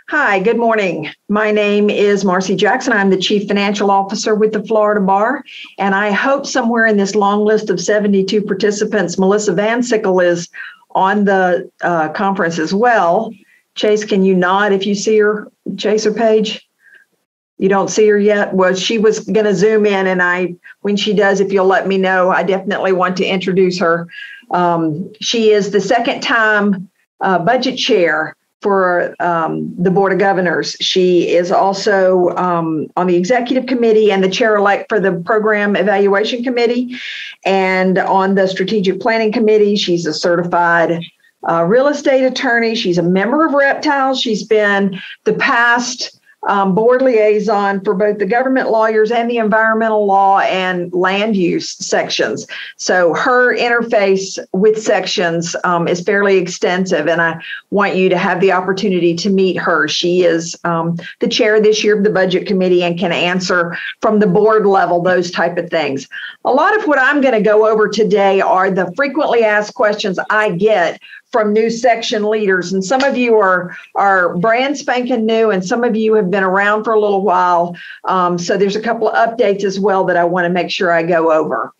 Hi, good morning. My name is Marcy Jackson. I'm the Chief Financial Officer with the Florida Bar, and I hope somewhere in this long list of 72 participants, Melissa Van Sickle is on the conference as well. Chase, can you nod if you see her, Chase or Paige? You don't see her yet? Well, she was going to zoom in, and when she does, if you'll let me know, I definitely want to introduce her. She is the second time budget chair for the Board of Governors. She is also on the executive committee and the chair-elect for the program evaluation committee, and on the strategic planning committee. She's a certified real estate attorney. She's a member of Reptiles. She's been the past board liaison for both the government lawyers and the environmental law and land use sections. So her interface with sections is fairly extensive, and I want you to have the opportunity to meet her. She is the chair this year of the budget committee and can answer from the board level those type of things. A lot of what I'm going to go over today are the frequently asked questions I get from new section leaders. And some of you are brand spanking new, and some of you have been around for a little while. So there's a couple of updates as well that I want to make sure I go over.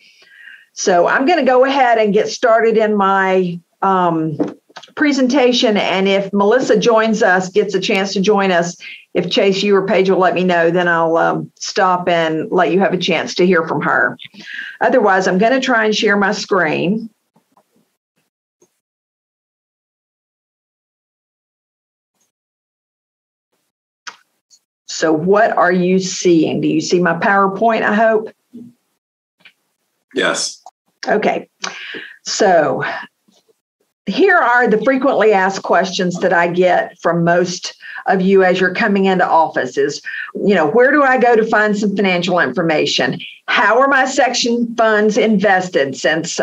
So I'm going to go ahead and get started in my presentation. And if Melissa joins us, gets a chance to join us, if Chase, you or Paige will let me know, then I'll stop and let you have a chance to hear from her. Otherwise, I'm going to try and share my screen. So what are you seeing? Do you see my PowerPoint, I hope? Yes. Okay. So here are the frequently asked questions that I get from most of you as you're coming into office is, where do I go to find some financial information? How are my section funds invested? Since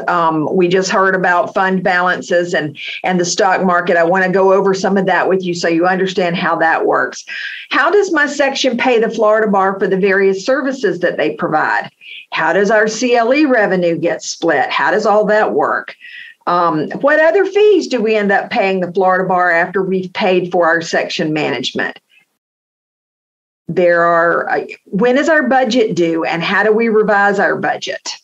we just heard about fund balances and the stock market, I want to go over some of that with you so you understand how that works. How does my section pay the Florida Bar for the various services that they provide? How does our CLE revenue get split? How does all that work? What other fees do we end up paying the Florida Bar after we've paid for our section management? When is our budget due, and how do we revise our budget?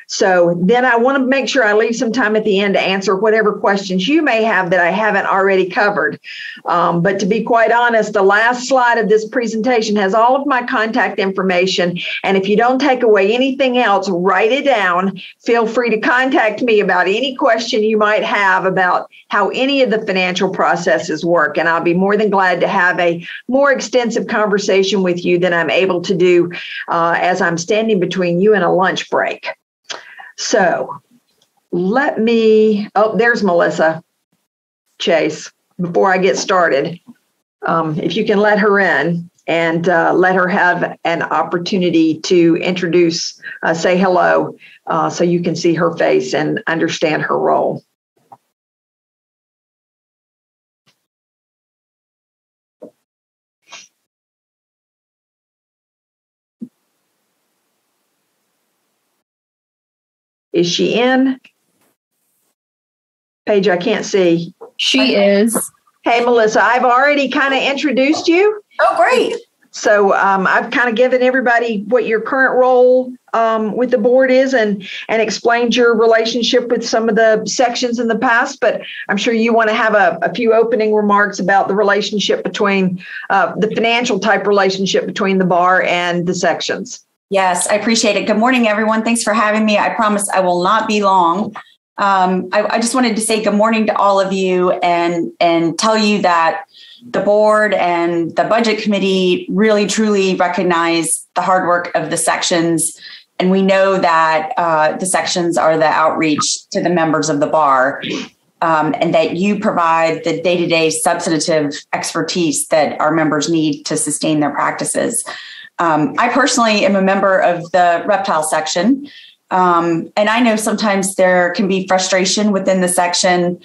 So then I want to make sure I leave some time at the end to answer whatever questions you may have that I haven't already covered. But to be quite honest, the last slide of this presentation has all of my contact information. And if you don't take away anything else, write it down. Feel free to contact me about any question you might have about how any of the financial processes work. And I'll be more than glad to have a more extensive conversation with you than I'm able to do as I'm standing between you and a lunch break. So there's Melissa. Chase, before I get started, if you can let her in and let her have an opportunity to introduce, say hello, so you can see her face and understand her role. Is she in? Paige, I can't see. She is. Hey, Melissa, I've already kind of introduced you. Oh, great. So I've kind of given everybody what your current role with the board is and explained your relationship with some of the sections in the past. But I'm sure you want to have a few opening remarks about the relationship between the financial type relationship between the bar and the sections. Yes, I appreciate it. Good morning, everyone. Thanks for having me. I promise I will not be long. I just wanted to say good morning to all of you and tell you that the board and the budget committee really, truly recognize the hard work of the sections. And we know that the sections are the outreach to the members of the bar, and that you provide the day-to-day substantive expertise that our members need to sustain their practices. I personally am a member of the reptile section, and I know sometimes there can be frustration within the section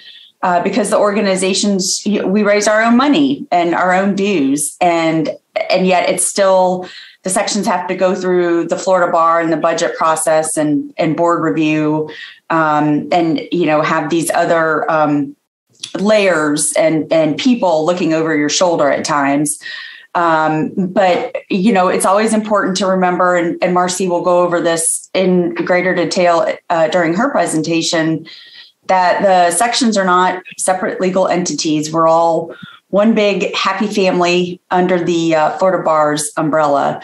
because the organizations, we raise our own money and our own dues, and yet it's still, the sections have to go through the Florida Bar and the budget process and board review, and have these other layers and people looking over your shoulder at times. But, it's always important to remember, and Marcy will go over this in greater detail during her presentation, that the sections are not separate legal entities. We're all one big happy family under the Florida Bar's umbrella.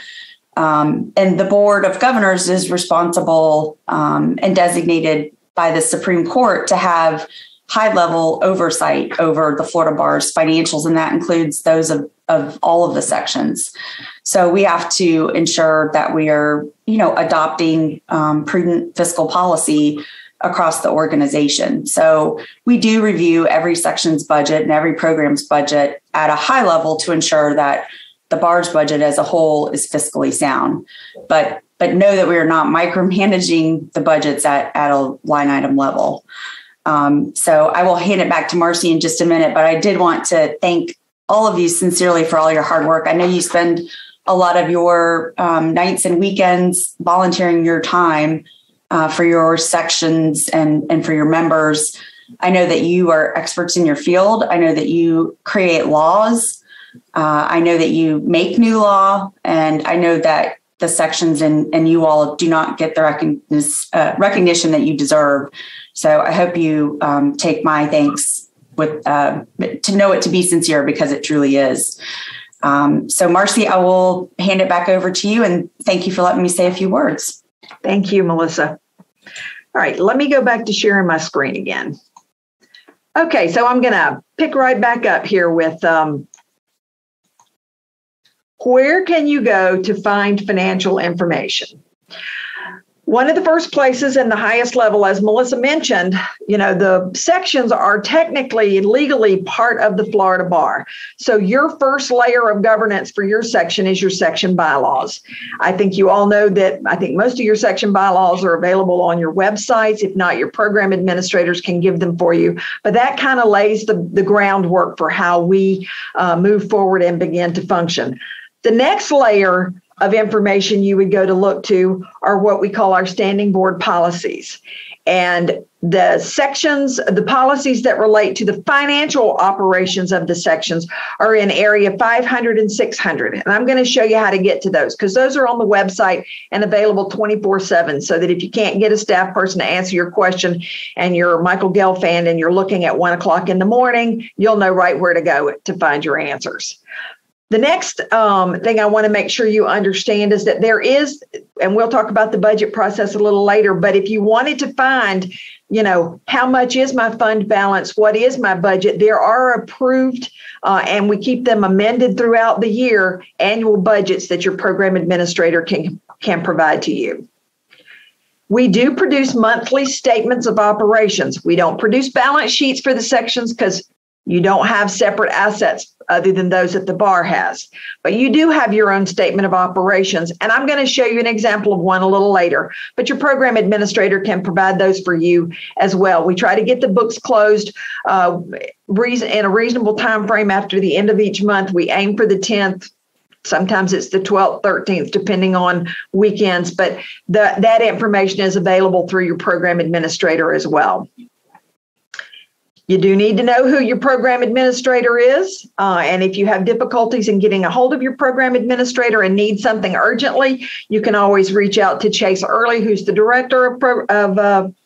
And the Board of Governors is responsible and designated by the Supreme Court to have high-level oversight over the Florida Bar's financials, and that includes those of all of the sections. So we have to ensure that we are, adopting prudent fiscal policy across the organization. So we do review every section's budget and every program's budget at a high level to ensure that the Bar's budget as a whole is fiscally sound. But know that we are not micromanaging the budgets at a line item level. So I will hand it back to Marcy in just a minute, but I did want to thank all of you sincerely for all your hard work. I know you spend a lot of your nights and weekends volunteering your time for your sections and for your members. I know that you are experts in your field. I know that you create laws. I know that you make new law, and I know that the sections and you all do not get the recognition that you deserve. So I hope you take my thanks with to know it to be sincere, because it truly is. So Marcy, I will hand it back over to you, and thank you for letting me say a few words. Thank you, Melissa. All right, let me go back to sharing my screen again. Okay, so I'm going to pick right back up here with where can you go to find financial information? One of the first places and the highest level, as Melissa mentioned, the sections are technically legally part of the Florida Bar. So your first layer of governance for your section is your section bylaws. I think you all know that most of your section bylaws are available on your websites. If not, your program administrators can give them for you. But that kind of lays the groundwork for how we move forward and begin to function. The next layer of information you would go to look to are what we call our standing board policies. And the sections, the policies that relate to the financial operations of the sections are in area 500 and 600. And I'm going to show you how to get to those, because those are on the website and available 24/7, so that if you can't get a staff person to answer your question and you're a Michael Gelfand and you're looking at 1 o'clock in the morning, you'll know right where to go to find your answers. The next thing I want to make sure you understand is that there is, and we'll talk about the budget process a little later, but if you wanted to find, how much is my fund balance, what is my budget, there are approved, and we keep them amended throughout the year, annual budgets that your program administrator can provide to you. We do produce monthly statements of operations. We don't produce balance sheets for the sections because you don't have separate assets other than those that the bar has. But you do have your own statement of operations. And I'm going to show you an example of one a little later. But your program administrator can provide those for you as well. We try to get the books closed in a reasonable time frame after the end of each month. We aim for the 10th. Sometimes it's the 12th, 13th, depending on weekends. But that information is available through your program administrator as well. You do need to know who your program administrator is. And if you have difficulties in getting a hold of your program administrator and need something urgently, you can always reach out to Chase Early, who's the director of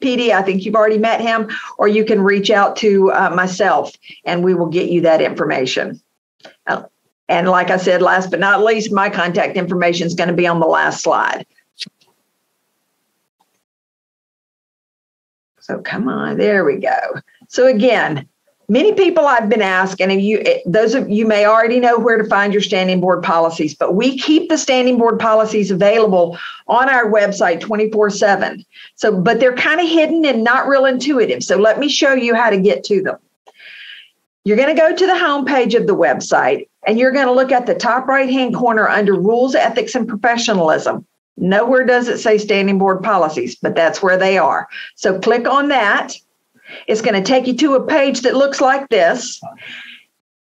PD. I think you've already met him, or you can reach out to myself and we will get you that information. And like I said, last but not least, my contact information is going to be on the last slide. So come on, there we go. So again, many people I've been asking, and those of you may already know where to find your standing board policies, but we keep the standing board policies available on our website 24/7. So, but they're kind of hidden and not real intuitive. So let me show you how to get to them. You're going to go to the home page of the website, and you're going to look at the top right-hand corner under Rules, Ethics, and Professionalism. Nowhere does it say standing board policies, but that's where they are. So click on that. It's going to take you to a page that looks like this.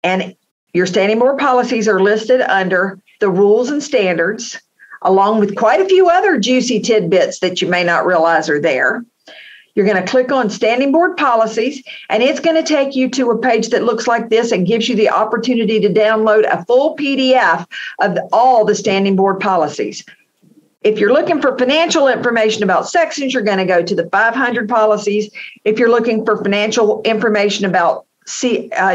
And your standing board policies are listed under the rules and standards, along with quite a few other juicy tidbits that you may not realize are there. You're going to click on Standing Board Policies, and it's going to take you to a page that looks like this and gives you the opportunity to download a full PDF of all the Standing Board Policies. If you're looking for financial information about sections, you're going to go to the 500 policies. If you're looking for financial information about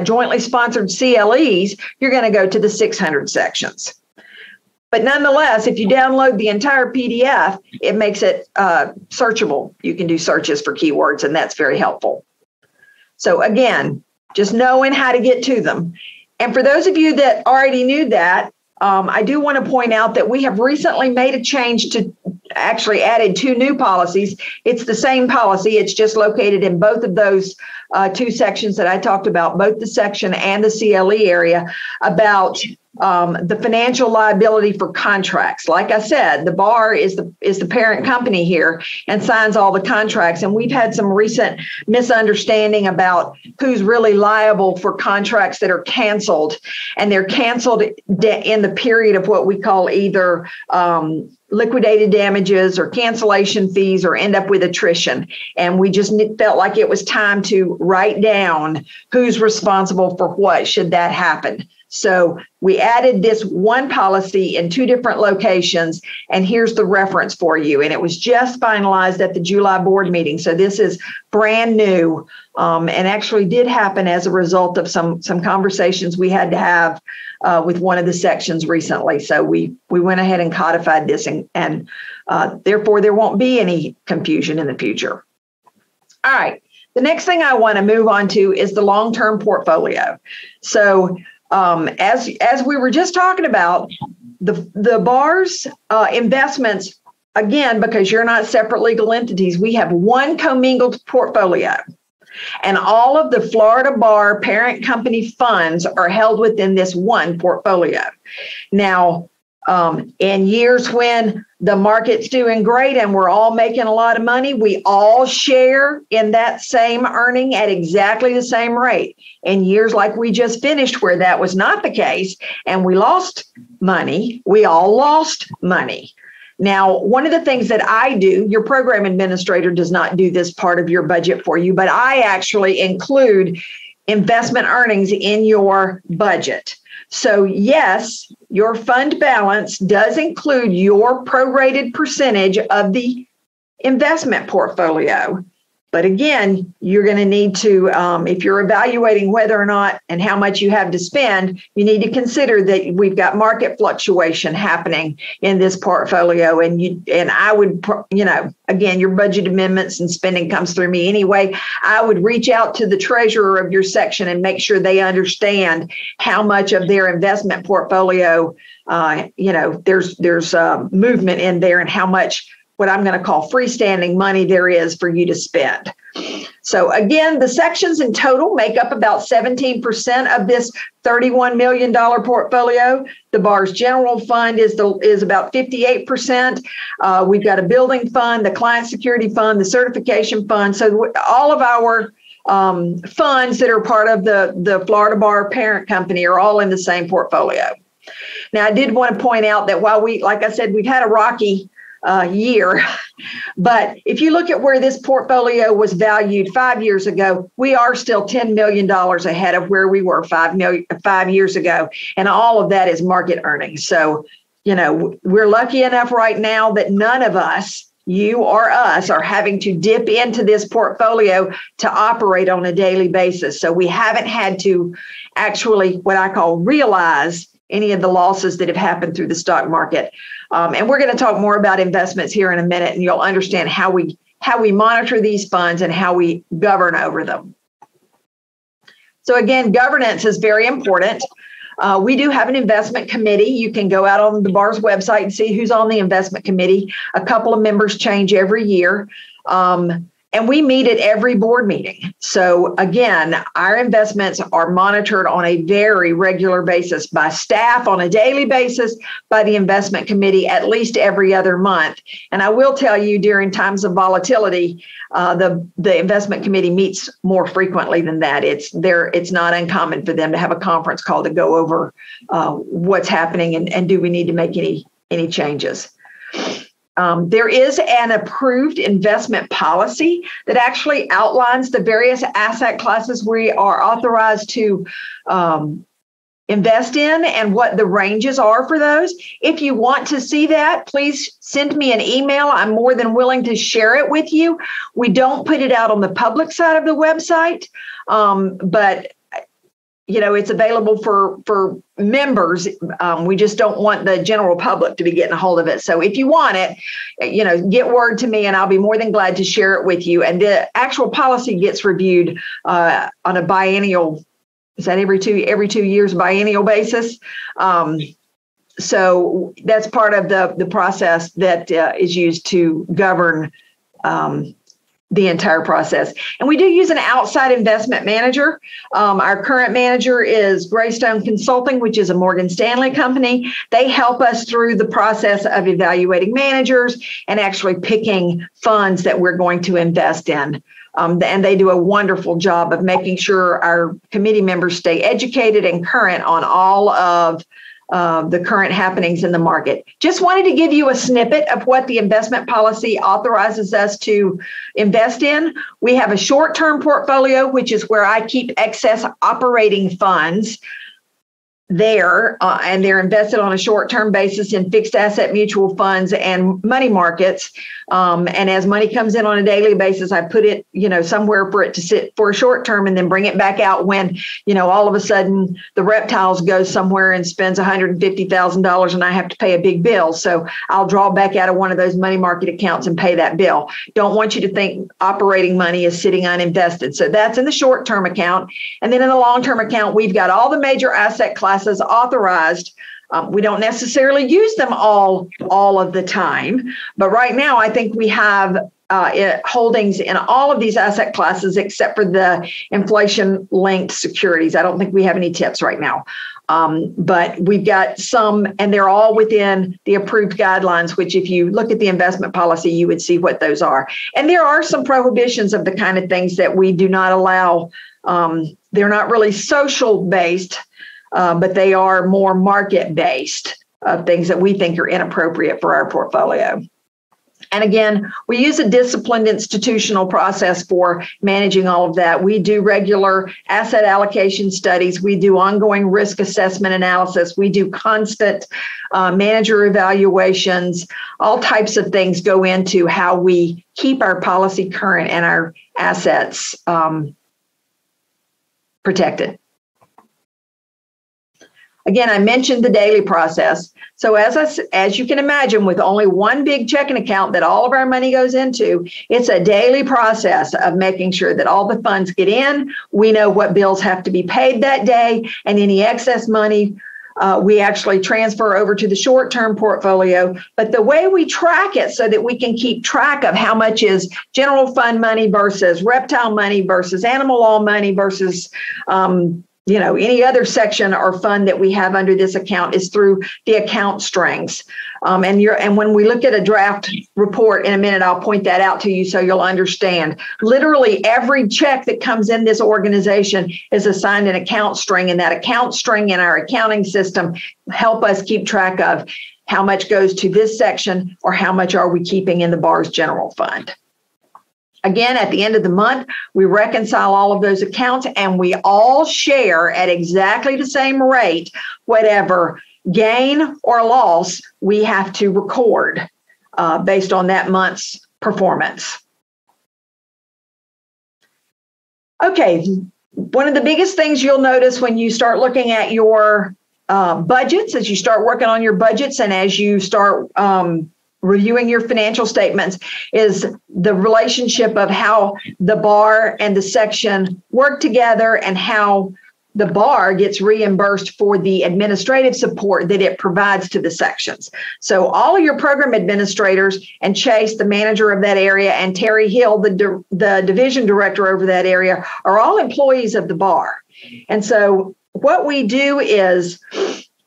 jointly sponsored CLEs, you're going to go to the 600 sections. But nonetheless, if you download the entire PDF, it makes it searchable. You can do searches for keywords, and that's very helpful. So again, just knowing how to get to them. And for those of you that already knew that, I do want to point out that we have recently made a change to actually added 2 new policies. It's the same policy. It's just located in both of those 2 sections that I talked about, both the section and the CLE area, about the financial liability for contracts. Like I said, the bar is the parent company here and signs all the contracts. And we've had some recent misunderstanding about who's really liable for contracts that are canceled. And they're canceled in the period of what we call either liquidated damages or cancellation fees, or end up with attrition. And we just felt like it was time to write down who's responsible for what should that happen. So we added this one policy in 2 different locations, and here's the reference for you. And it was just finalized at the July board meeting. So this is brand new, and actually did happen as a result of some conversations we had to have with one of the sections recently. So we went ahead and codified this, and therefore there won't be any confusion in the future. All right. The next thing I want to move on to is the long-term portfolio. So as we were just talking about, the bar's investments, again, because you're not separate legal entities, we have one commingled portfolio. And all of the Florida Bar parent company funds are held within this one portfolio. Now, in years when the market's doing great and we're all making a lot of money, we all share in that same earning at exactly the same rate. In years like we just finished, where that was not the case and we lost money, we all lost money. Now, one of the things that I do, your program administrator does not do this part of your budget for you, but I actually include investment earnings in your budget. So yes, your fund balance does include your prorated percentage of the investment portfolio. But again, you're going to need to, if you're evaluating whether or not and how much you have to spend, you need to consider that we've got market fluctuation happening in this portfolio. And I would, again, your budget amendments and spending comes through me anyway. I would reach out to the treasurer of your section and make sure they understand how much of their investment portfolio, there's movement in there, and how much what I'm going to call freestanding money there is for you to spend. So again, the sections in total make up about 17% of this $31 million portfolio. The bar's general fund is about 58%. We've got a building fund, the client security fund, the certification fund. So all of our funds that are part of the Florida Bar parent company are all in the same portfolio. Now, I did want to point out that while like I said, we've had a rocky year. But if you look at where this portfolio was valued 5 years ago, we are still $10 million ahead of where we were 5 years ago. And all of that is market earnings. So, we're lucky enough right now that none of us, you or us, are having to dip into this portfolio to operate on a daily basis. So we haven't had to actually, what I call, realize any of the losses that have happened through the stock market. And we're going to talk more about investments here in a minute, and you'll understand how we monitor these funds and how we govern over them. So again, governance is very important. We do have an investment committee. You can go out on the bar's website and see who's on the investment committee. A couple of members change every year. And we meet at every board meeting. So again, our investments are monitored on a very regular basis by staff on a daily basis, by the investment committee at least every other month. And I will tell you, during times of volatility, the investment committee meets more frequently than that. It's not uncommon for them to have a conference call to go over what's happening and do we need to make any changes. There is an approved investment policy that actually outlines the various asset classes we are authorized to invest in and what the ranges are for those. If you want to see that, please send me an email. I'm more than willing to share it with you. We don't put it out on the public side of the website, but it's available for members. We just don't want the general public to be getting a hold of it. So if you want it, get word to me and I'll be more than glad to share it with you. And the actual policy gets reviewed on a biennial, is that every 2 years biennial basis? So that's part of the process that is used to govern the entire process. And we do use an outside investment manager. Our current manager is Greystone Consulting, which is a Morgan Stanley company. They help us through the process of evaluating managers and actually picking funds that we're going to invest in. And they do a wonderful job of making sure our committee members stay educated and current on all of the current happenings in the market. Just wanted to give you a snippet of what the investment policy authorizes us to invest in. We have a short-term portfolio, which is where I keep excess operating funds there, and they're invested on a short-term basis in fixed asset mutual funds and money markets. And as money comes in on a daily basis, I put it, somewhere for it to sit for a short term and then bring it back out when, all of a sudden the reptiles goes somewhere and spends $150,000 and I have to pay a big bill. So I'll draw back out of one of those money market accounts and pay that bill. Don't want you to think operating money is sitting uninvested. So that's in the short-term account. And then in the long-term account, we've got all the major asset classes authorized. We don't necessarily use them all of the time, but right now I think we have holdings in all of these asset classes except for the inflation-linked securities. I don't think we have any tips right now, but we've got some, and they're all within the approved guidelines, which if you look at the investment policy, you would see what those are. And there are some prohibitions of the kind of things that we do not allow. They're not really social-based, but they are more market-based things that we think are inappropriate for our portfolio. And again, we use a disciplined institutional process for managing all of that. We do regular asset allocation studies. We do ongoing risk assessment analysis. We do constant manager evaluations. All types of things go into how we keep our policy current and our assets protected. Again, I mentioned the daily process. So as you can imagine, with only one big checking account that all of our money goes into, it's a daily process of making sure that all the funds get in. We know what bills have to be paid that day, and any excess money we actually transfer over to the short-term portfolio. But the way we track it so that we can keep track of how much is general fund money versus reptile money versus animal law money versus any other section or fund that we have under this account is through the account strings. And when we look at a draft report in a minute, I'll point that out to you so you'll understand. Literally every check that comes in this organization is assigned an account string, and that account string in our accounting system help us keep track of how much goes to this section or how much are we keeping in the BAR's general fund. Again, at the end of the month, we reconcile all of those accounts and we all share at exactly the same rate, whatever gain or loss we have to record based on that month's performance. Okay, one of the biggest things you'll notice when you start looking at your budgets, as you start working on your budgets and as you start reviewing your financial statements, is the relationship of how the BAR and the section work together and how the BAR gets reimbursed for the administrative support that it provides to the sections. So all of your program administrators and Chase, the manager of that area, and Terry Hill, the division director over that area, are all employees of the BAR. And so what we do is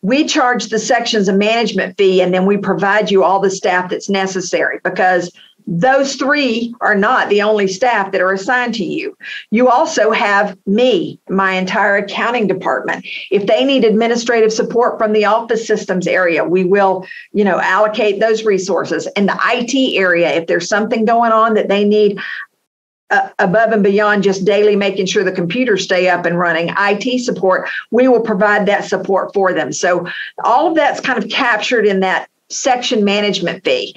we charge the sections a management fee, and then we provide you all the staff that's necessary, because those three are not the only staff that are assigned to you. You also have me, my entire accounting department. If they need administrative support from the office systems area, we will, allocate those resources. In the IT area, if there's something going on that they need above and beyond just daily making sure the computers stay up and running, IT support, we will provide that support for them. So all of that's kind of captured in that section management fee.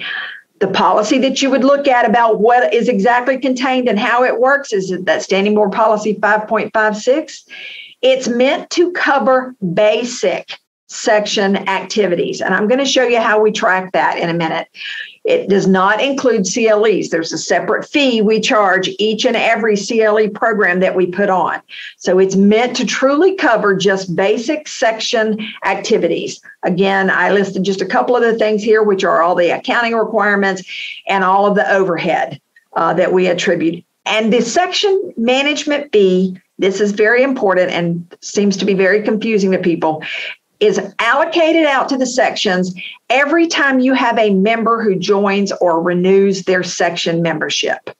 The policy that you would look at about what is exactly contained and how it works is that Standing Board Policy 5.56. It's meant to cover basic section activities. And I'm going to show you how we track that in a minute. It does not include CLEs. There's a separate fee we charge each and every CLE program that we put on. So it's meant to truly cover just basic section activities. Again, I listed just a couple of the things here, which are all the accounting requirements and all of the overhead that we attribute. And the section management fee, this is very important and seems to be very confusing to people, is allocated out to the sections every time you have a member who joins or renews their section membership,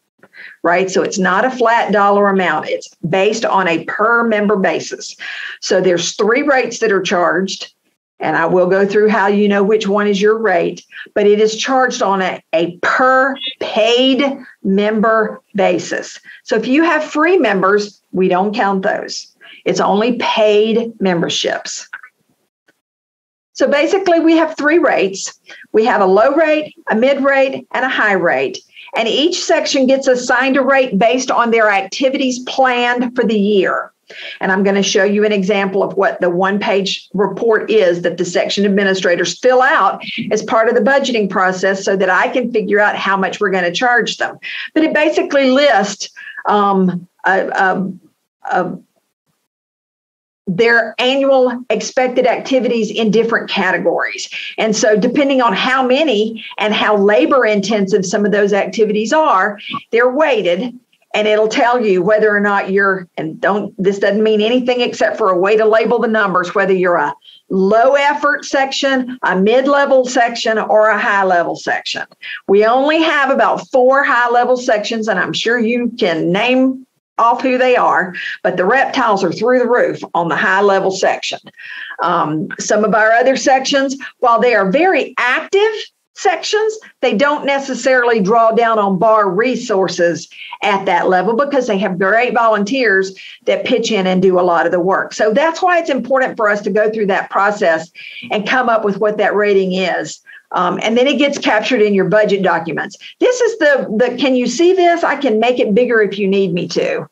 right? So it's not a flat dollar amount. It's based on a per member basis. So there's three rates that are charged, and I will go through how you know which one is your rate, but it is charged on a per paid member basis. So if you have free members, we don't count those. It's only paid memberships. So basically, we have three rates. We have a low rate, a mid rate, and a high rate. And each section gets assigned a rate based on their activities planned for the year. And I'm going to show you an example of what the one-page report is that the section administrators fill out as part of the budgeting process so that I can figure out how much we're going to charge them. But it basically lists their annual expected activities in different categories. And so depending on how many and how labor intensive some of those activities are, they're weighted, and it'll tell you whether or not this doesn't mean anything except for a way to label the numbers, whether you're a low effort section, a mid-level section, or a high-level section. We only have about 4 high-level sections, and I'm sure you can name off who they are, but the reptiles are through the roof on the high level section. Some of our other sections, while they are very active sections, they don't necessarily draw down on bar resources at that level because they have great volunteers that pitch in and do a lot of the work. So that's why it's important for us to go through that process and come up with what that rating is. And then it gets captured in your budget documents. This is can you see this? I can make it bigger if you need me to.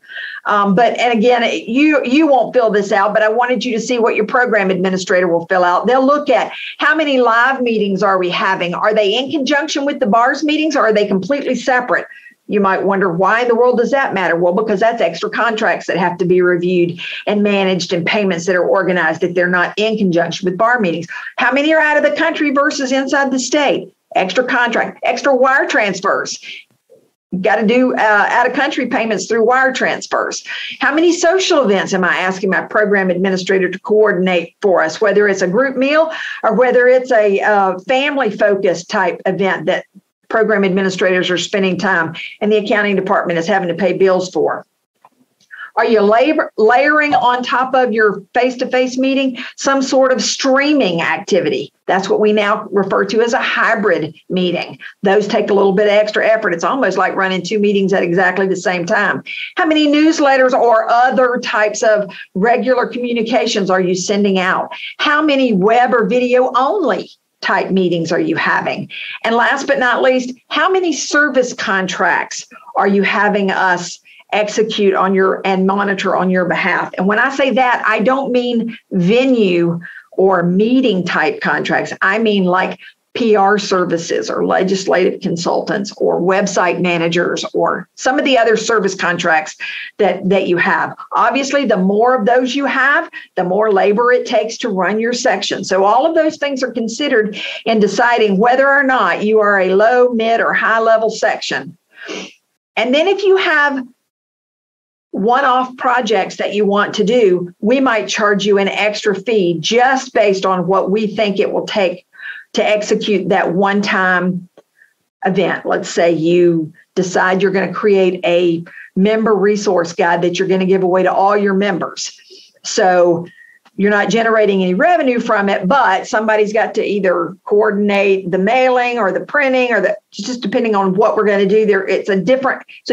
And again, you won't fill this out, but I wanted you to see what your program administrator will fill out. They'll look at how many live meetings are we having? Are they in conjunction with the BARS meetings, or are they completely separate? You might wonder, why in the world does that matter? Well, because that's extra contracts that have to be reviewed and managed and payments that are organized if they're not in conjunction with BAR meetings. How many are out of the country versus inside the state? Extra contract, extra wire transfers. You've got to do out-of-country payments through wire transfers. How many social events am I asking my program administrator to coordinate for us, whether it's a group meal or whether it's a family-focused type event that program administrators are spending time and the accounting department is having to pay bills for? Are you layering on top of your face-to-face meeting some sort of streaming activity? That's what we now refer to as a hybrid meeting. Those take a little bit of extra effort. It's almost like running 2 meetings at exactly the same time. How many newsletters or other types of regular communications are you sending out? How many web or video only type meetings are you having? And last but not least, how many service contracts are you having us execute on and monitor on your behalf? And when I say that, I don't mean venue or meeting type contracts. I mean like PR services or legislative consultants or website managers or some of the other service contracts that you have. Obviously, the more of those you have, the more labor it takes to run your section. So all of those things are considered in deciding whether or not you are a low, mid, or high level section. And then if you have one-off projects that you want to do, we might charge you an extra fee just based on what we think it will take to execute that one-time event. Let's say you decide you're going to create a member resource guide that you're going to give away to all your members. So you're not generating any revenue from it, but somebody's got to either coordinate the mailing or the printing or just depending on what we're going to do there. So it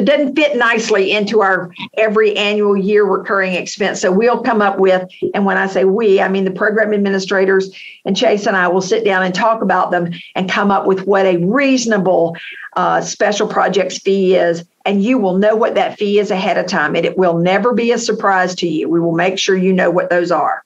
doesn't fit nicely into our every annual year recurring expense. So we'll come up with, and when I say we, I mean the program administrators and Chase and I will sit down and talk about them and come up with what a reasonable special projects fee is. And you will know what that fee is ahead of time. And it will never be a surprise to you. We will make sure you know what those are.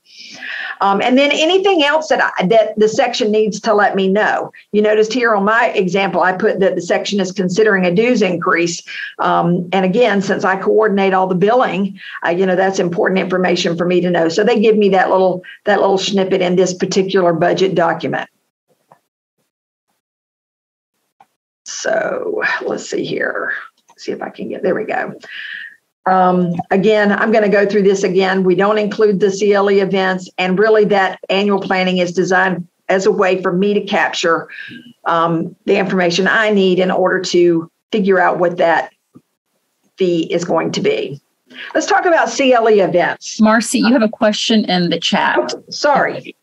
And then anything else that the section needs to let me know. You noticed here on my example, I put that the section is considering a dues increase. And again, since I coordinate all the billing, that's important information for me to know. So they give me that little snippet in this particular budget document. So let's see here. See if I can there we go. Again, I'm going to go through this again. We don't include the CLE events, and really that annual planning is designed as a way for me to capture the information I need in order to figure out what that fee is going to be. Let's talk about CLE events. Marcy, you have a question in the chat. Oh, sorry.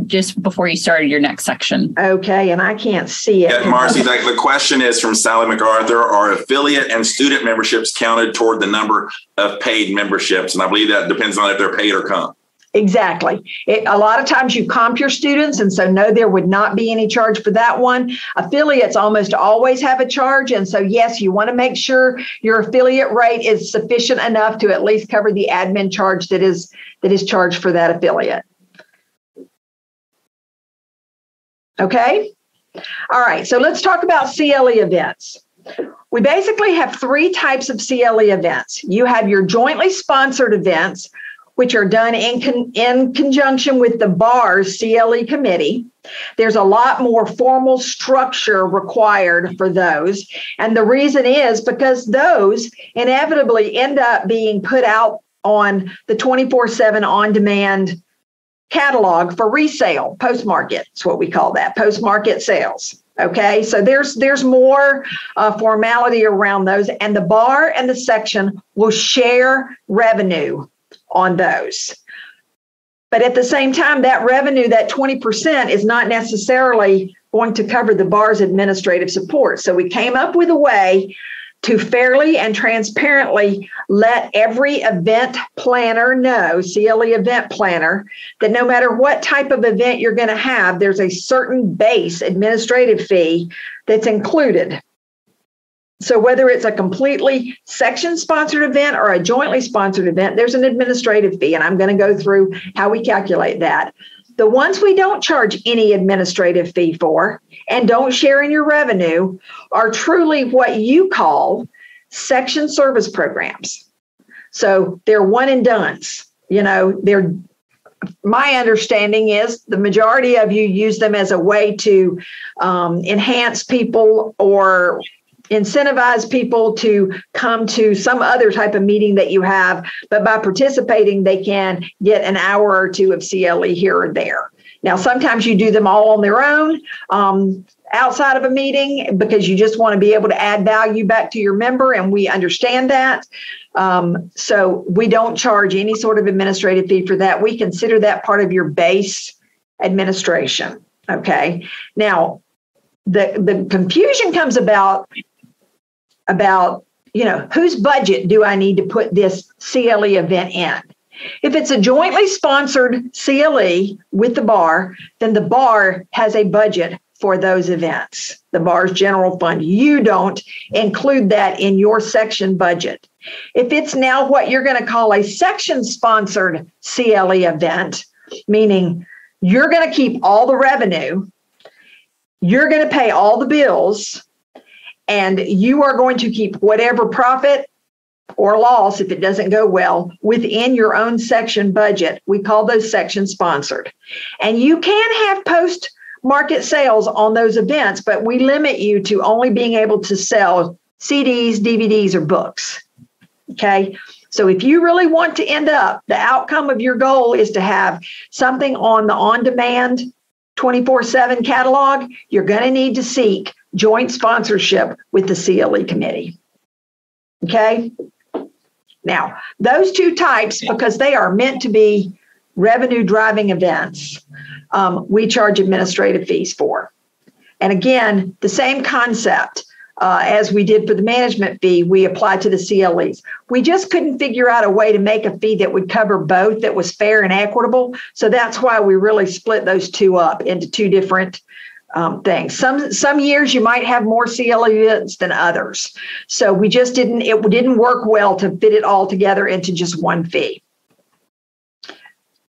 Just before you started your next section. Okay, and I can't see it. Yeah, Marcy, the question is from Sally MacArthur. Are affiliate and student memberships counted toward the number of paid memberships? And I believe that depends on if they're paid or comp. Exactly. A lot of times you comp your students, and so no, there would not be any charge for that one. Affiliates almost always have a charge, and so yes, you want to make sure your affiliate rate is sufficient enough to at least cover the admin charge that is charged for that affiliate. Okay? All right, so let's talk about CLE events. We basically have three types of CLE events. You have your jointly sponsored events, which are done in conjunction with the BAR's CLE committee. There's a lot more formal structure required for those. And the reason is because those inevitably end up being put out on the 24/7 on-demand catalog for resale, post-market. That's what we call that, post-market sales. Okay, so there's more formality around those, and the BAR and the section will share revenue on those. But at the same time, that revenue, that 20%, is not necessarily going to cover the BAR's administrative support. So we came up with a way to fairly and transparently let every event planner know, CLE event planner, that no matter what type of event you're going to have, there's a certain base administrative fee that's included. So whether it's a completely section-sponsored event or a jointly sponsored event, there's an administrative fee, and I'm going to go through how we calculate that. The ones we don't charge any administrative fee for and don't share in your revenue are truly what you call section service programs. So they're one and dones. My understanding is the majority of you use them as a way to enhance people or incentivize people to come to some other type of meeting that you have, but by participating, they can get an hour or two of CLE here or there. Now, sometimes you do them all on their own outside of a meeting because you just want to be able to add value back to your member, and we understand that. So we don't charge any sort of administrative fee for that. We consider that part of your base administration, okay? Now, the confusion comes about whose budget do I need to put this CLE event in? If it's a jointly sponsored CLE with the BAR, then the BAR has a budget for those events, the BAR's general fund. You don't include that in your section budget. If it's now what you're going to call a section-sponsored CLE event, meaning you're going to keep all the revenue, you're going to pay all the bills, and you are going to keep whatever profit or loss, if it doesn't go well, within your own section budget. We call those section sponsored. And you can have post-market sales on those events, but we limit you to only being able to sell CDs, DVDs, or books. Okay? So if you really want to end up, the outcome of your goal is to have something on the on-demand 24/7 catalog, you're going to need to seek joint sponsorship with the CLE committee. Okay? Now, those two types, because they are meant to be revenue driving events, we charge administrative fees for. And again, the same concept as we did for the management fee, we applied to the CLEs. We just couldn't figure out a way to make a fee that would cover both, that was fair and equitable. So that's why we really split those two up into two different things. Some years you might have more CLE events than others. So we just it didn't work well to fit it all together into just one fee.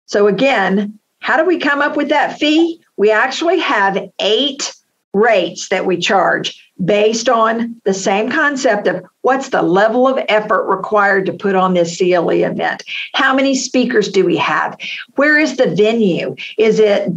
So again, how do we come up with that fee? We actually have 8 rates that we charge based on the same concept of what's the level of effort required to put on this CLE event? How many speakers do we have? Where is the venue? Is it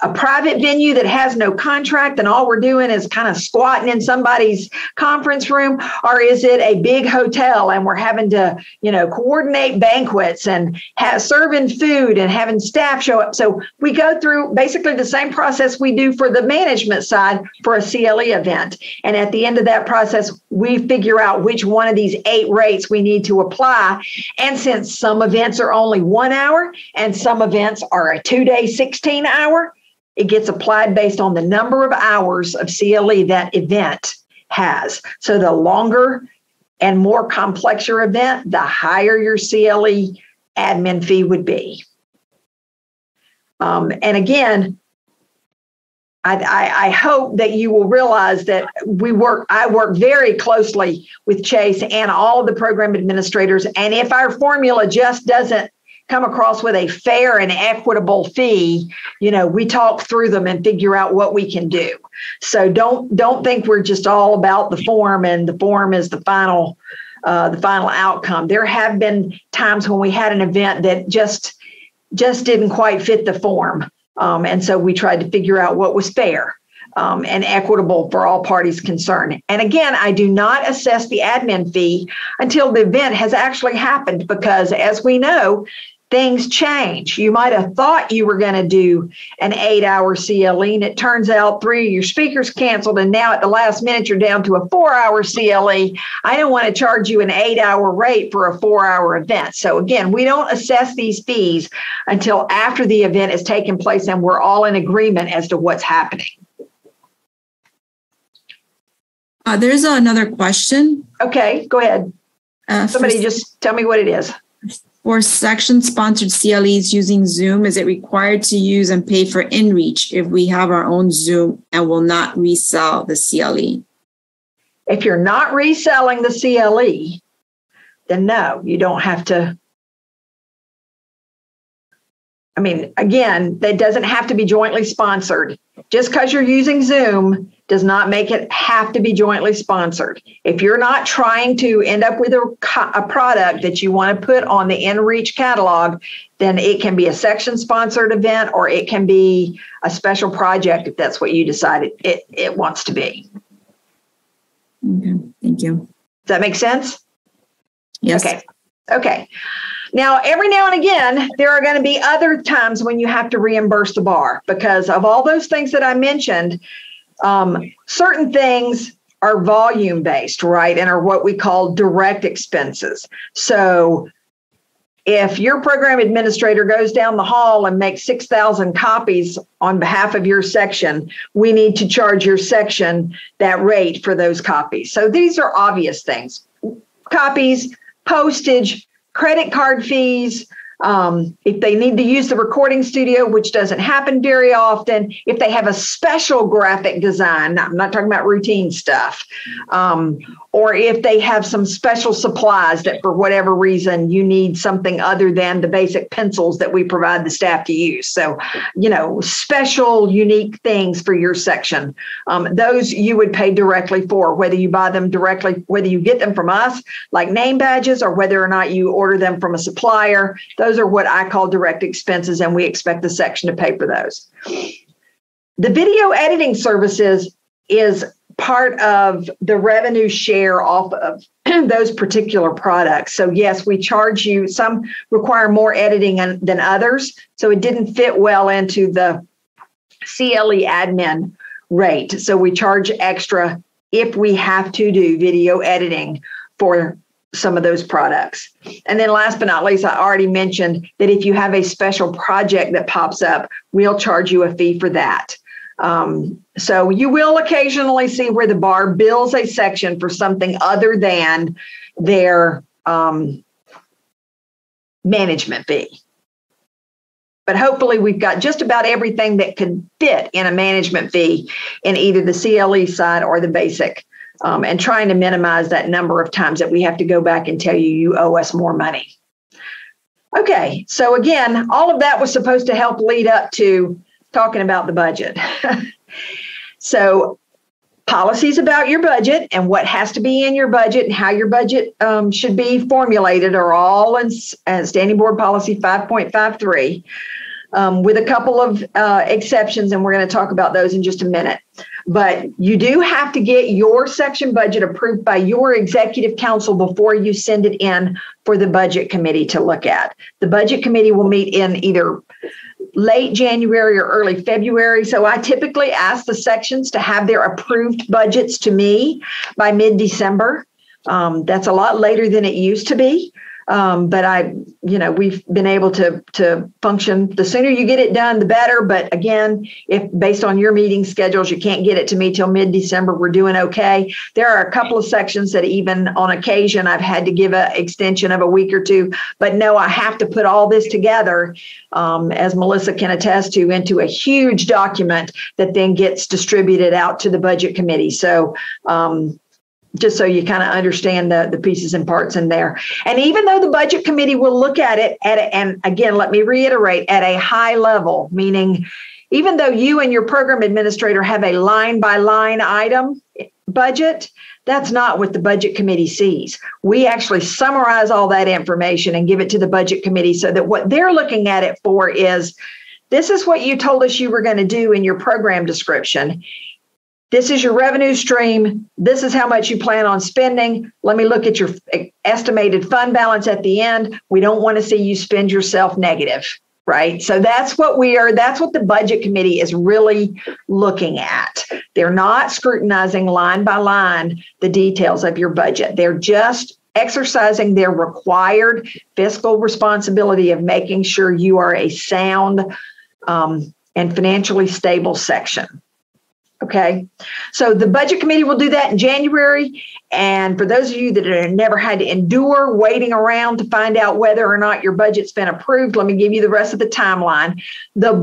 a private venue that has no contract and all we're doing is kind of squatting in somebody's conference room? Or is it a big hotel and we're having to, coordinate banquets and serving food and having staff show up? So we go through basically the same process we do for the management side for a CLE event. And at the end of that process, we figure out which one of these 8 rates we need to apply. And since some events are only 1 hour and some events are a 2-day, 16-hour, it gets applied based on the number of hours of CLE that event has. So the longer and more complex your event, the higher your CLE admin fee would be. And again, I hope that you will realize that I work very closely with Chase and all of the program administrators. And if our formula just doesn't come across with a fair and equitable fee, we talk through them and figure out what we can do. So don't think we're just all about the form and the form is the final outcome. There have been times when we had an event that just didn't quite fit the form. And so we tried to figure out what was fair and equitable for all parties concerned. And again, I do not assess the admin fee until the event has actually happened, because as we know, things change. You might have thought you were going to do an 8-hour CLE, and it turns out 3 of your speakers canceled, and now at the last minute, you're down to a 4-hour CLE. I don't want to charge you an 8-hour rate for a 4-hour event. So again, we don't assess these fees until after the event has taken place and we're all in agreement as to what's happening. There's another question. Okay, go ahead. Somebody just tell me what it is. For section-sponsored CLEs using Zoom, is it required to use and pay for InReach if we have our own Zoom and will not resell the CLE? If you're not reselling the CLE, then no, you don't have to. I mean, again, that doesn't have to be jointly sponsored. Just because you're using Zoom does not make it have to be jointly sponsored. If you're not trying to end up with a product that you want to put on the InReach catalog, then it can be a section-sponsored event or it can be a special project if that's what you decide it wants to be. Okay, thank you. Does that make sense? Yes. Okay. Now, every now and again, there are going to be other times when you have to reimburse the bar because of all those things that I mentioned. Certain things are volume based, right? And are what we call direct expenses. So if your program administrator goes down the hall and makes 6,000 copies on behalf of your section, we need to charge your section that rate for those copies. So these are obvious things. Copies, postage, credit card fees, if they need to use the recording studio, which doesn't happen very often, if they have a special graphic design, I'm not talking about routine stuff, or if they have some special supplies that for whatever reason you need something other than the basic pencils that we provide the staff to use. So, special, unique things for your section. Those you would pay directly for, whether you buy them directly, whether you get them from us, like name badges, or whether or not you order them from a supplier. Those are what I call direct expenses, and we expect the section to pay for those. The video editing services is part of the revenue share off of those particular products. So yes, we charge you. Some require more editing than others. So it didn't fit well into the CLE admin rate. So we charge extra if we have to do video editing for some of those products. And then last but not least, I already mentioned that if you have a special project that pops up, we'll charge you a fee for that. So you will occasionally see where the bar bills a section for something other than their management fee. But hopefully we've got just about everything that could fit in a management fee in either the CLE side or the basic, and trying to minimize that number of times that we have to go back and tell you, you owe us more money. Okay, so again, all of that was supposed to help lead up to talking about the budget. So policies about your budget and what has to be in your budget and how your budget should be formulated are all in Standing Board Policy 5.53, with a couple of exceptions, and we're going to talk about those in just a minute. But you do have to get your section budget approved by your executive council before you send it in for the budget committee to look at. The budget committee will meet in either late January or early February. So I typically ask the sections to have their approved budgets to me by mid-December. That's a lot later than it used to be. But we've been able to function. The sooner you get it done, the better. But again, if based on your meeting schedules, you can't get it to me till mid-December, we're doing okay. There are a couple of sections that even on occasion I've had to give an extension of a week or two. But no, I have to put all this together, as Melissa can attest to, into a huge document that then gets distributed out to the budget committee. So just so you kind of understand the pieces and parts in there. And even though the budget committee will look at it and again, let me reiterate, at a high level, meaning even though you and your program administrator have a line by line item budget, that's not what the budget committee sees. We actually summarize all that information and give it to the budget committee so that what they're looking at it for is, this is what you told us you were going to do in your program description. This is your revenue stream. This is how much you plan on spending. Let me look at your estimated fund balance at the end. We don't want to see you spend yourself negative, right? So that's what the budget committee is really looking at. They're not scrutinizing line by line the details of your budget. They're just exercising their required fiscal responsibility of making sure you are a sound and financially stable section. Okay, so the budget committee will do that in January. And for those of you that have never had to endure waiting around to find out whether or not your budget's been approved, let me give you the rest of the timeline. The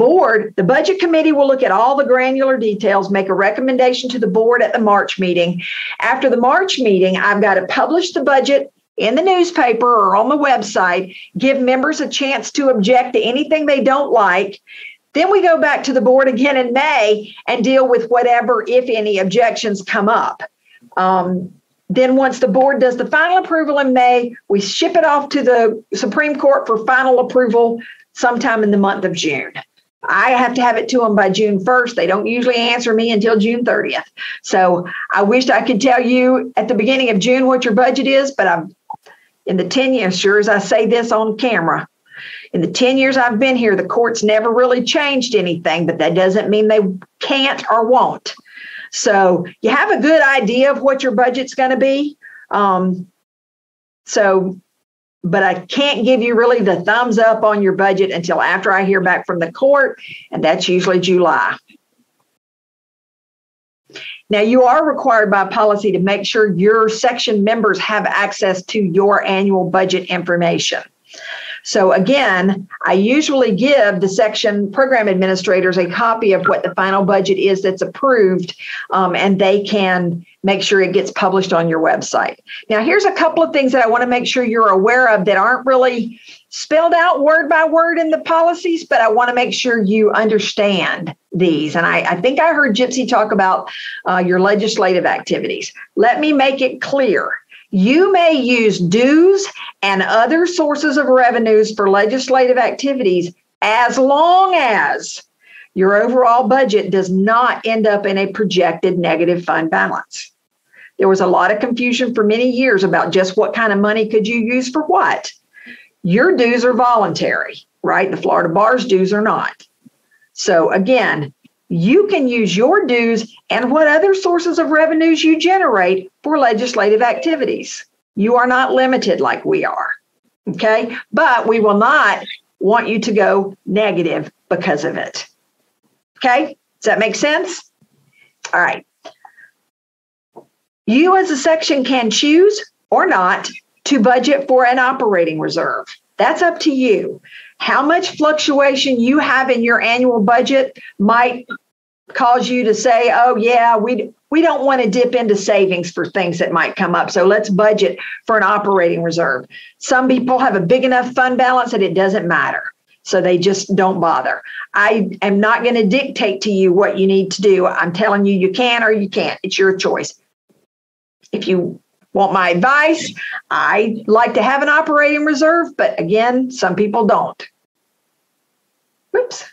budget committee will look at all the granular details, make a recommendation to the board at the March meeting. After the March meeting, I've got to publish the budget in the newspaper or on the website, give members a chance to object to anything they don't like. Then we go back to the board again in May and deal with whatever, if any, objections come up. Then once the board does the final approval in May, we ship it off to the Supreme Court for final approval sometime in the month of June. I have to have it to them by June 1st. They don't usually answer me until June 30th. So I wished I could tell you at the beginning of June what your budget is, but I'm in the 10 years, sure as I say this on camera, in the 10 years I've been here, the courts never really changed anything, but that doesn't mean they can't or won't. So you have a good idea of what your budget's going to be. But I can't give you really the thumbs up on your budget until after I hear back from the court, and that's usually July. Now, you are required by policy to make sure your section members have access to your annual budget information. So again, I usually give the section program administrators a copy of what the final budget is that's approved, and they can make sure it gets published on your website. Now, here's a couple of things that I want to make sure you're aware of that aren't really spelled out word by word in the policies, but I want to make sure you understand these. And I think I heard Gypsy talk about your legislative activities. Let me make it clear. You may use dues and other sources of revenues for legislative activities as long as your overall budget does not end up in a projected negative fund balance. There was a lot of confusion for many years about just what kind of money could you use for what. Your dues are voluntary, right? The Florida Bar's dues are not. So again, you can use your dues and what other sources of revenues you generate for legislative activities. You are not limited like we are, okay? But we will not want you to go negative because of it, okay? Does that make sense? All right. You as a section can choose or not to budget for an operating reserve. That's up to you. How much fluctuation you have in your annual budget might cause you to say, oh, yeah, we don't want to dip into savings for things that might come up. So let's budget for an operating reserve. Some people have a big enough fund balance that it doesn't matter. So they just don't bother. I am not going to dictate to you what you need to do. I'm telling you, you can or you can't. It's your choice. If you want my advice, I like to have an operating reserve, but again, some people don't. Whoops.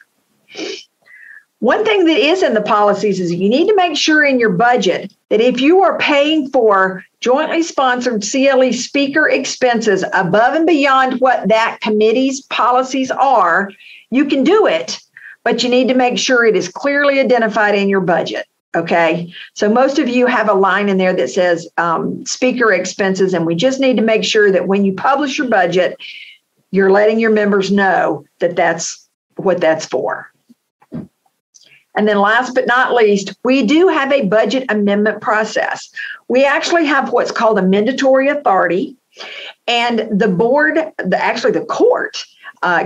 One thing that is in the policies is you need to make sure in your budget that if you are paying for jointly sponsored CLE speaker expenses above and beyond what that committee's policies are, you can do it, but you need to make sure it is clearly identified in your budget. Okay, so most of you have a line in there that says speaker expenses, and we just need to make sure that when you publish your budget, you're letting your members know that that's what that's for. And then last but not least, we do have a budget amendment process. We actually have what's called a mandatory authority, and the board, the court,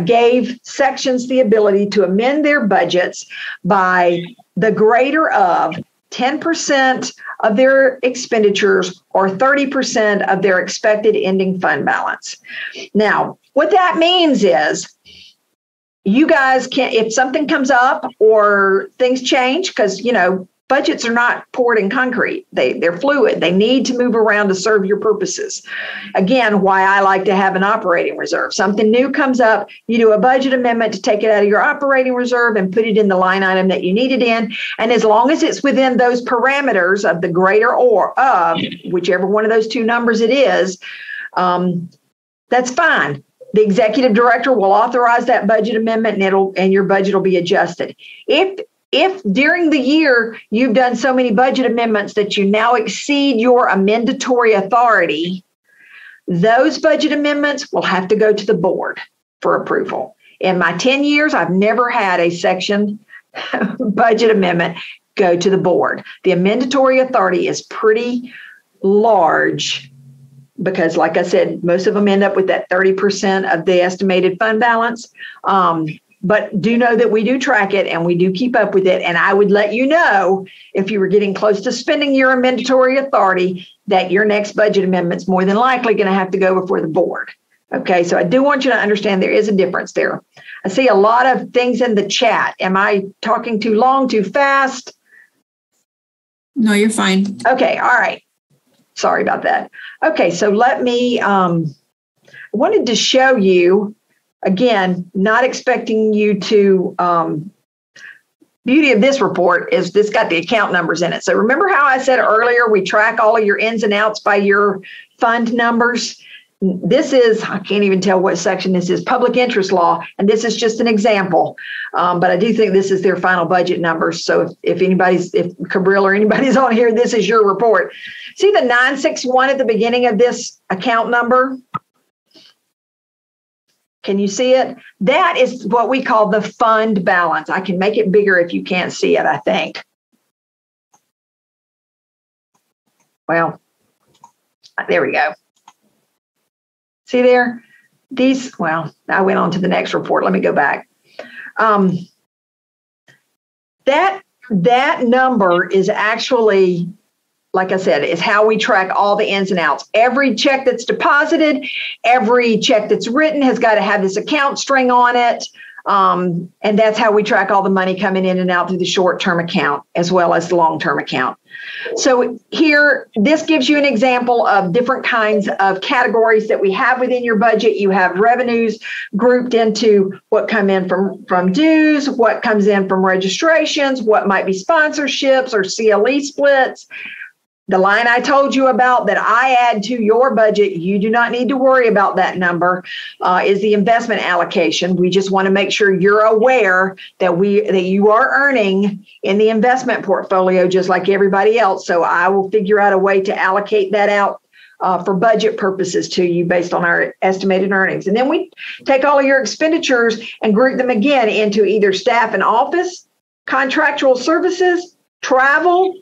gave sections the ability to amend their budgets by the greater of 10% of their expenditures or 30% of their expected ending fund balance. Now, what that means is you guys can, if something comes up or things change, because, budgets are not poured in concrete. They're fluid. They need to move around to serve your purposes. Again, why I like to have an operating reserve. Something new comes up, you do a budget amendment to take it out of your operating reserve and put it in the line item that you need it in. And as long as it's within those parameters of the greater or of, whichever one of those two numbers it is, that's fine. The executive director will authorize that budget amendment and your budget will be adjusted. If during the year you've done so many budget amendments that you now exceed your amendatory authority, those budget amendments will have to go to the board for approval. In my 10 years, I've never had a section budget amendment go to the board. The amendatory authority is pretty large because, like I said, most of them end up with that 30% of the estimated fund balance. But do know that we do track it and we do keep up with it. And I would let you know if you were getting close to spending your amendatory authority that your next budget amendment's more than likely going to have to go before the board. Okay, so I do want you to understand there is a difference there. I see a lot of things in the chat. Am I talking too long, too fast? No, you're fine. Okay, all right. Sorry about that. Okay, so let me, I wanted to show you, again, not expecting you to, beauty of this report is this got the account numbers in it. So remember how I said earlier, we track all of your ins and outs by your fund numbers? This is, I can't even tell what section this is, public interest law, and this is just an example. But I do think this is their final budget numbers. So if Cabrillo or anybody's on here, this is your report. See the 961 at the beginning of this account number? Can you see it? That is what we call the fund balance. I can make it bigger if you can't see it, I think. Well, there we go. See there? These, well, I went on to the next report. Let me go back. That number is actually, like I said, is how we track all the ins and outs. Every check that's deposited, every check that's written has got to have this account string on it. And that's how we track all the money coming in and out through the short-term account as well as the long-term account. So here, this gives you an example of different kinds of categories that we have within your budget. You have revenues grouped into what come in from dues, what comes in from registrations, what might be sponsorships or CLE splits. The line I told you about that I add to your budget, you do not need to worry about that number, is the investment allocation. We just want to make sure you're aware that you are earning in the investment portfolio just like everybody else. So I will figure out a way to allocate that out for budget purposes to you based on our estimated earnings. And then we take all of your expenditures and group them again into either staff and office, contractual services, travel.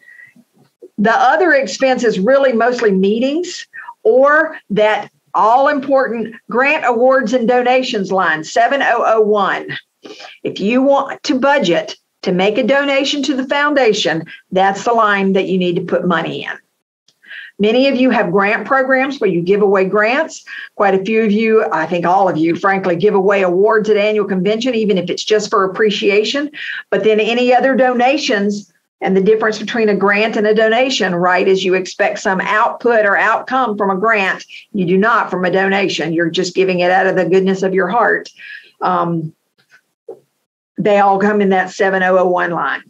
The other expense is really mostly meetings, or that all important grant awards and donations line, 7001. If you want to budget to make a donation to the foundation, that's the line that you need to put money in. Many of you have grant programs where you give away grants. Quite a few of you, I think all of you, frankly, give away awards at annual convention, even if it's just for appreciation. But then any other donations, and the difference between a grant and a donation, right, is you expect some output or outcome from a grant. You do not from a donation. You're just giving it out of the goodness of your heart. They all come in that 7001 line.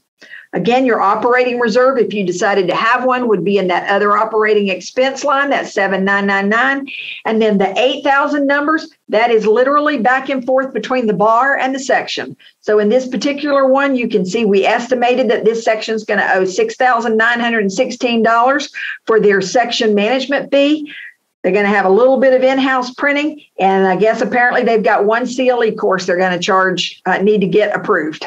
Again, your operating reserve, if you decided to have one, would be in that other operating expense line, that 7999. And then the 8,000 numbers, that is literally back and forth between the bar and the section. So in this particular one, you can see we estimated that this section is going to owe $6,916 for their section management fee. They're going to have a little bit of in-house printing. And I guess apparently they've got one CLE course they're going to charge, need to get approved.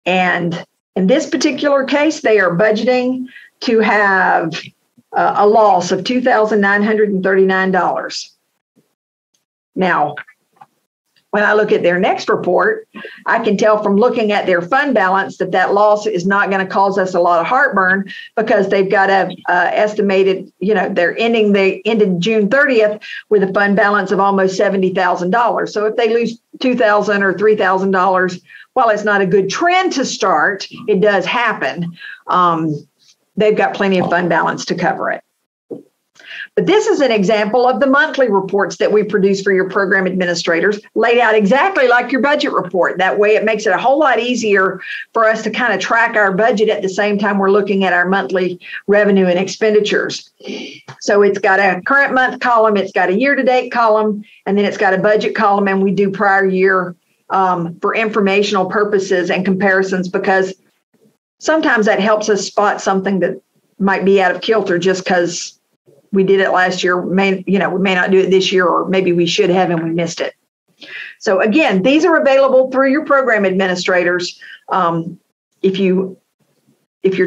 And in this particular case, they are budgeting to have a loss of $2,939. Now, when I look at their next report, I can tell from looking at their fund balance that that loss is not going to cause us a lot of heartburn, because they've got a estimated, they're ended June 30th with a fund balance of almost $70,000. So if they lose $2,000 or $3,000, while it's not a good trend to start, it does happen. They've got plenty of fund balance to cover it. But this is an example of the monthly reports that we produce for your program administrators, laid out exactly like your budget report. That way it makes it a whole lot easier for us to kind of track our budget at the same time we're looking at our monthly revenue and expenditures. So it's got a current month column, it's got a year-to-date column, and then it's got a budget column, and we do prior year for informational purposes and comparisons, because sometimes that helps us spot something that might be out of kilter just because we did it last year. We may not do it this year, or maybe we should have and we missed it. So again, these are available through your program administrators. If your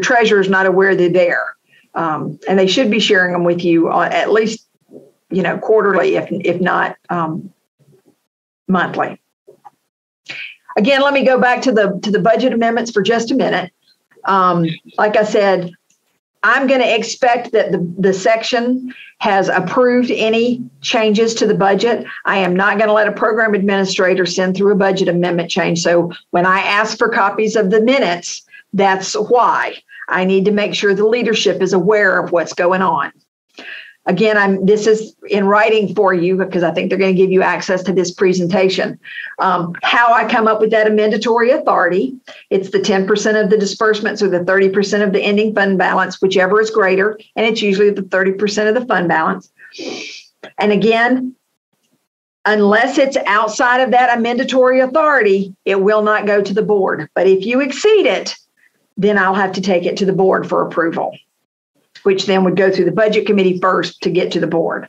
treasurer is not aware they're there, and they should be sharing them with you at least, quarterly, if not monthly. Again, let me go back to the budget amendments for just a minute. Like I said, I'm going to expect that the section has approved any changes to the budget. I am not going to let a program administrator send through a budget amendment change. So when I ask for copies of the minutes, that's why. I need to make sure the leadership is aware of what's going on. Again, this is in writing for you because I think they're going to give you access to this presentation. How I come up with that amendatory authority, it's the 10% of the disbursements or the 30% of the ending fund balance, whichever is greater, and it's usually the 30% of the fund balance. And again, unless it's outside of that amendatory authority, it will not go to the board. But if you exceed it, then I'll have to take it to the board for approval, which then would go through the budget committee first to get to the board.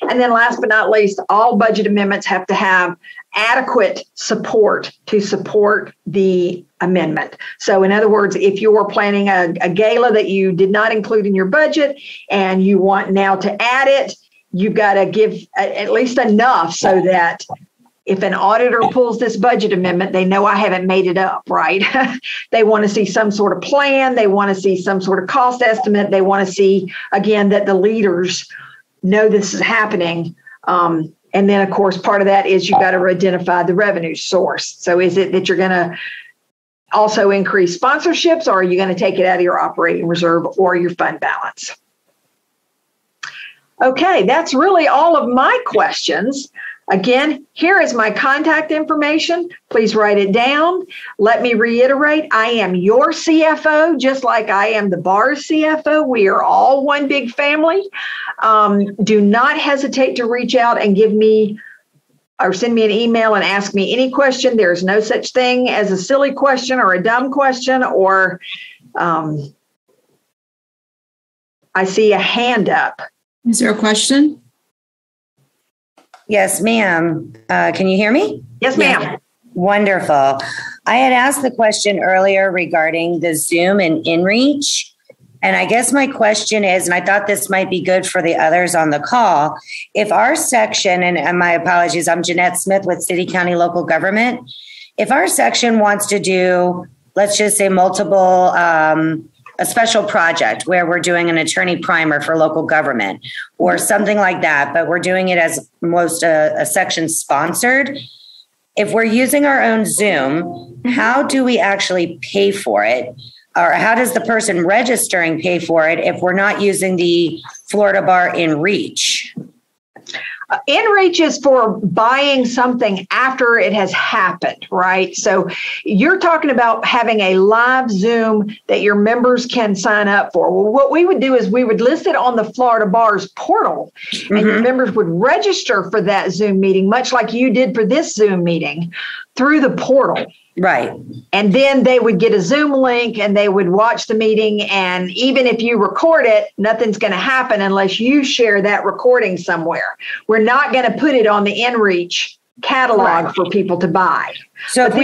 And then last but not least, all budget amendments have to have adequate support to support the amendment. So in other words, if you're planning a gala that you did not include in your budget and you want now to add it, you've got to give at least enough so that if an auditor pulls this budget amendment, they know I haven't made it up, right? They want to see some sort of plan. They want to see some sort of cost estimate. They want to see, again, that the leaders know this is happening. And then, of course, part of that is you've got to identify the revenue source. So is it that you're going to also increase sponsorships, or are you going to take it out of your operating reserve or your fund balance? Okay, that's really all of my questions. Again, here is my contact information. Please write it down. Let me reiterate, I am your CFO, just like I am the bar's CFO. We are all one big family. Do not hesitate to reach out and give me or send me an email and ask me any question. There's no such thing as a silly question or a dumb question, or I see a hand up. Is there a question? Yes, ma'am. Can you hear me? Yes, ma'am. Yeah. Wonderful. I had asked the question earlier regarding the Zoom and InReach. And I guess my question is, and I thought this might be good for the others on the call, if our section, and my apologies, I'm Jeanette Smith with City County Local Government. If our section wants to do, let's just say multiple, a special project where we're doing an attorney primer for local government or something like that, but we're doing it as most a section sponsored. If we're using our own Zoom, how do we actually pay for it? Or how does the person registering pay for it if we're not using the Florida Bar InReach? InReach is for buying something after it has happened, right? So you're talking about having a live Zoom that your members can sign up for. Well, what we would do is we would list it on the Florida Bar's portal, and your members would register for that Zoom meeting, much like you did for this Zoom meeting, through the portal. Right. And then they would get a Zoom link and they would watch the meeting. And even if you record it, nothing's going to happen unless you share that recording somewhere. We're not going to put it on the InReach catalog for people to buy. So but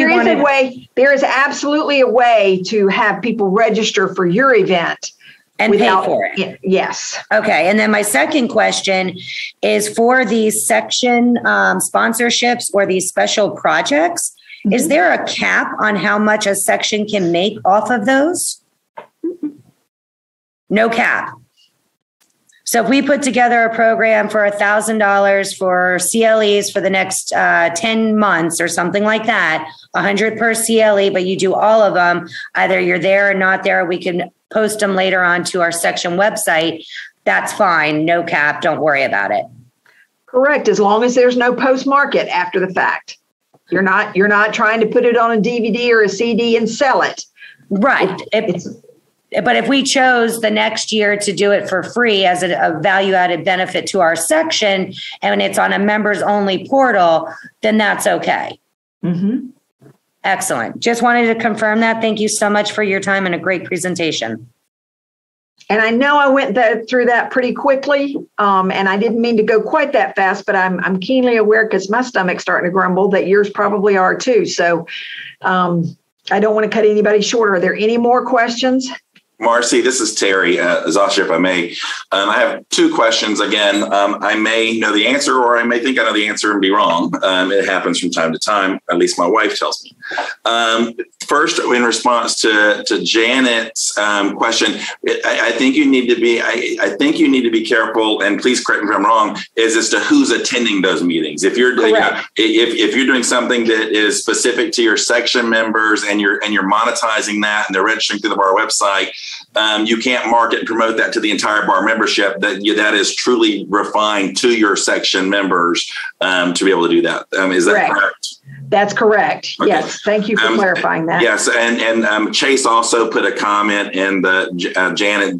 there is absolutely a way to have people register for your event. And pay for it. Yes. Okay. And then my second question is for these section sponsorships or these special projects. Is there a cap on how much a section can make off of those? No cap. So if we put together a program for $1,000 for CLEs for the next 10 months or something like that, 100 per CLE, but you do all of them, either you're there or not there, we can post them later on to our section website. That's fine. No cap. Don't worry about it. Correct. As long as there's no post market after the fact. You're not trying to put it on a DVD or a CD and sell it. Right. But if we chose the next year to do it for free as a value added benefit to our section, and it's on a members only portal, then that's okay. Mm-hmm. Excellent. Just wanted to confirm that. Thank you so much for your time and a great presentation. And I know I went through that pretty quickly, and I didn't mean to go quite that fast, but I'm keenly aware, because my stomach's starting to grumble, that yours probably are too. So I don't want to cut anybody short. Are there any more questions? Marcy, this is Terry Zasha, if I may. I have two questions. Again, I may know the answer, or I may think I know the answer and be wrong. It happens from time to time. At least my wife tells me. First, in response to Janet's question, I think you need to be. I think you need to be careful, and please correct me if I'm wrong, as to who's attending those meetings. If you're if you're doing something that is specific to your section members and you're monetizing that and they're registering through the bar website. You can't market and promote that to the entire bar membership. That is truly refined to your section members to be able to do that. Is that correct? That's correct. Okay. Yes. Thank you for clarifying that. Yes. And Chase also put a comment in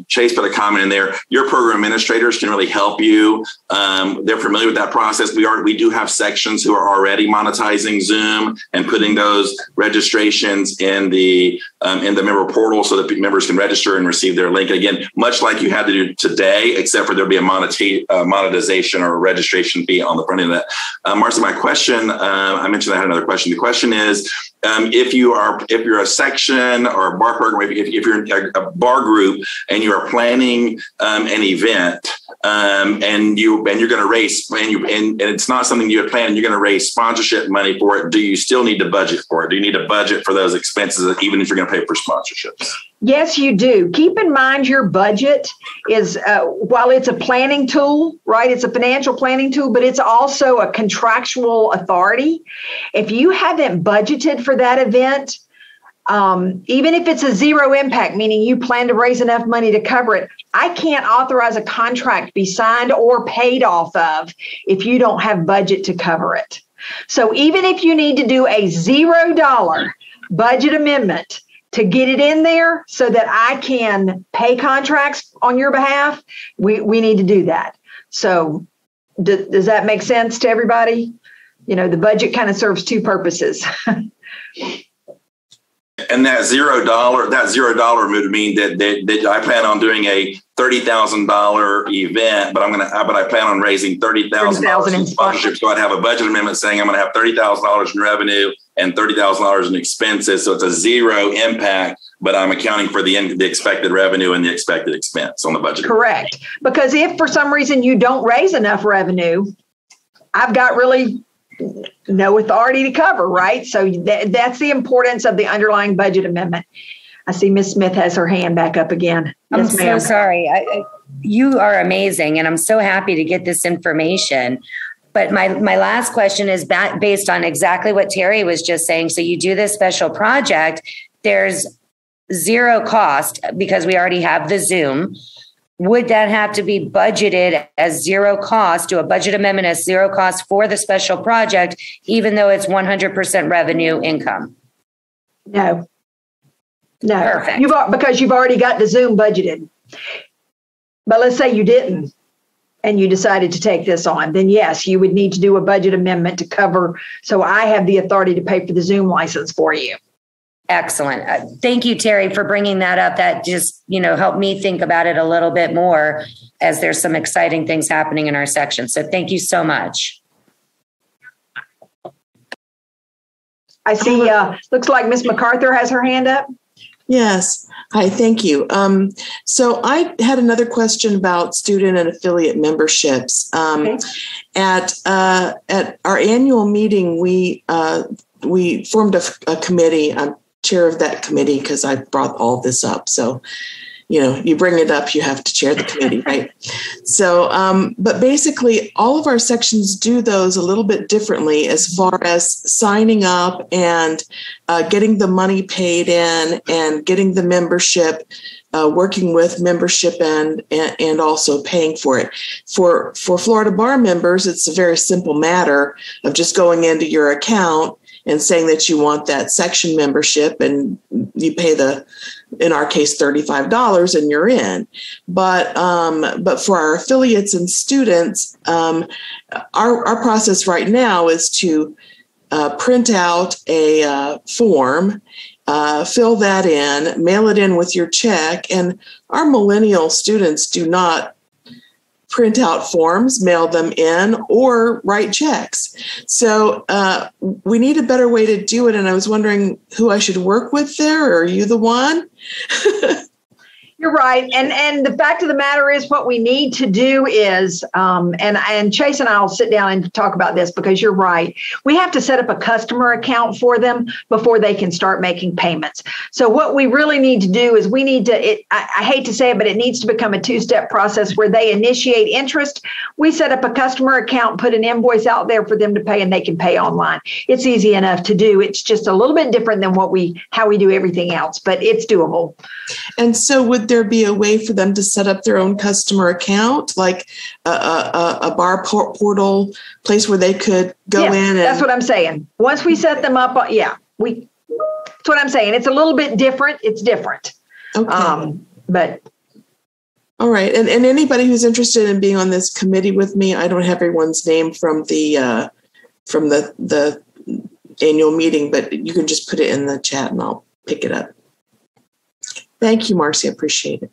Chase put a comment in there. Your program administrators can really help you. They're familiar with that process. We do have sections who are already monetizing Zoom and putting those registrations in the member portal so that members can register and receive their link. Again, much like you had to do today, except for there'll be a monetization or a registration fee on the front end of that. Marcy, my question, I mentioned I had another question. The question is, if you're a section or a bar program, if you're a bar group and you are planning an event, and you're going to raise and it's not something you had planned, and you're going to raise sponsorship money for it, do you still need to budget for it? Do you need a budget for those expenses, even if you're going to pay for sponsorships? Yes, you do. Keep in mind your budget is, while it's a planning tool, right? It's a financial planning tool, but it's also a contractual authority. If you haven't budgeted for that event, even if it's a zero impact, meaning you plan to raise enough money to cover it, I can't authorize a contract be signed or paid off of if you don't have budget to cover it. So even if you need to do a $0 budget amendment to get it in there so that I can pay contracts on your behalf, we need to do that. So does that make sense to everybody? You know, the budget kind of serves two purposes. And that $0 would mean that I plan on doing a $30,000 event, but I plan on raising $30,000 in sponsorship. So I'd have a budget amendment saying I'm going to have $30,000 in revenue and $30,000 in expenses. So it's a zero impact, but I'm accounting for the expected revenue and the expected expense on the budget. Correct. Because if for some reason you don't raise enough revenue, I've got really no authority to cover, right? So that's the importance of the underlying budget amendment. I see Ms. Smith has her hand back up again. I'm so sorry. You are amazing, and I'm so happy to get this information. But my last question is based on exactly what Terry was just saying. So you do this special project, there's zero cost because we already have the Zoom. Would that have to be budgeted as zero cost, do a budget amendment as zero cost for the special project, even though it's 100% revenue income? No. Perfect. Because you've already got the Zoom budgeted. But let's say you didn't and you decided to take this on, then yes, you would need to do a budget amendment to cover. So I have the authority to pay for the Zoom license for you. Excellent. Thank you, Terry, for bringing that up. That just, helped me think about it a little bit more as there's some exciting things happening in our section. So thank you so much. I see, looks like Ms. MacArthur has her hand up. Yes. Hi, thank you. So I had another question about student and affiliate memberships. Okay. At our annual meeting, we formed a committee. I'm chair of that committee because I brought all this up. So, you bring it up, you have to chair the committee, right? So, but basically all of our sections do those a little bit differently as far as signing up and getting the money paid in and getting the membership, working with membership and also paying for it. For Florida Bar members, it's a very simple matter of just going into your account and saying that you want that section membership, and you pay in our case, $35 and you're in. But for our affiliates and students, our process right now is to print out a form, fill that in, mail it in with your check. And our millennial students do not print out forms, mail them in, or write checks. So we need a better way to do it. And I was wondering who I should work with there. Or are you the one? You're right. And the fact of the matter is what we need to do is, and Chase and I will sit down and talk about this because you're right. We have to set up a customer account for them before they can start making payments. So what we really need to do is we need to, I hate to say it, but it needs to become a two-step process where they initiate interest. We set up a customer account, put an invoice out there for them to pay, and they can pay online. It's easy enough to do. It's just a little bit different than how we do everything else, but it's doable. And so would there be a way for them to set up their own customer account, like a bar portal place where they could go in? That's what I'm saying. Once we set them up, that's what I'm saying. It's a little bit different. It's different. Okay. But. All right. And anybody who's interested in being on this committee with me, I don't have everyone's name from the annual meeting, but you can just put it in the chat and I'll pick it up. Thank you, Marcy. I appreciate it.